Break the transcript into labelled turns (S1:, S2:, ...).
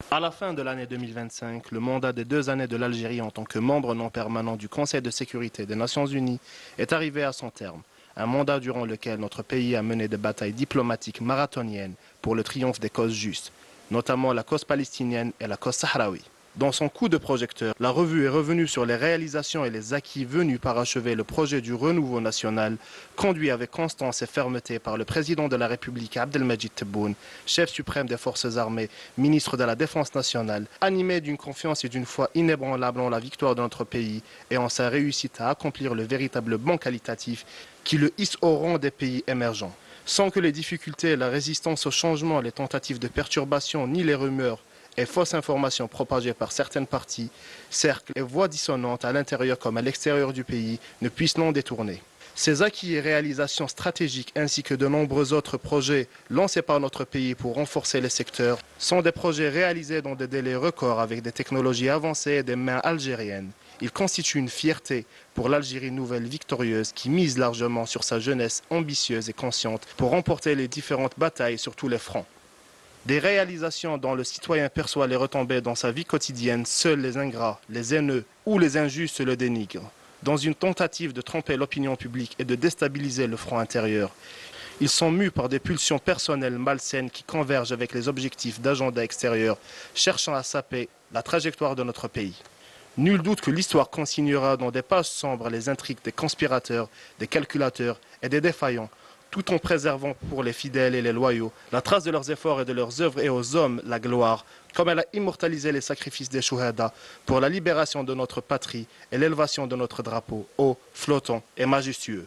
S1: À la fin de l'année 2025, le mandat des 2 années de l'Algérie en tant que membre non permanent du Conseil de sécurité des Nations Unies est arrivé à son terme. Un mandat durant lequel notre pays a mené des batailles diplomatiques marathoniennes pour le triomphe des causes justes, notamment la cause palestinienne et la cause sahraoui. Dans son coup de projecteur, la revue est revenue sur les réalisations et les acquis venus parachever le projet du renouveau national, conduit avec constance et fermeté par le président de la République Abdelmajid Tebboune, chef suprême des forces armées, ministre de la Défense nationale, animé d'une confiance et d'une foi inébranlable en la victoire de notre pays et en sa réussite à accomplir le véritable bond qualitatif qui le hisse au rang des pays émergents. Sans que les difficultés, la résistance au changement, les tentatives de perturbation ni les rumeurs et fausses informations propagées par certaines parties, cercles et voix dissonantes à l'intérieur comme à l'extérieur du pays ne puissent l'en détourner. Ces acquis et réalisations stratégiques ainsi que de nombreux autres projets lancés par notre pays pour renforcer les secteurs sont des projets réalisés dans des délais records avec des technologies avancées et des mains algériennes. Ils constituent une fierté pour l'Algérie nouvelle victorieuse qui mise largement sur sa jeunesse ambitieuse et consciente pour remporter les différentes batailles sur tous les fronts. Des réalisations dont le citoyen perçoit les retombées dans sa vie quotidienne, seuls les ingrats, les haineux ou les injustes le dénigrent. Dans une tentative de tromper l'opinion publique et de déstabiliser le front intérieur, ils sont mus par des pulsions personnelles malsaines qui convergent avec les objectifs d'agenda extérieur, cherchant à saper la trajectoire de notre pays. Nul doute que l'histoire consignera dans des pages sombres les intrigues des conspirateurs, des calculateurs et des défaillants, tout en préservant pour les fidèles et les loyaux la trace de leurs efforts et de leurs œuvres et aux hommes la gloire, comme elle a immortalisé les sacrifices des Chouhada pour la libération de notre patrie et l'élévation de notre drapeau haut, flottant et majestueux.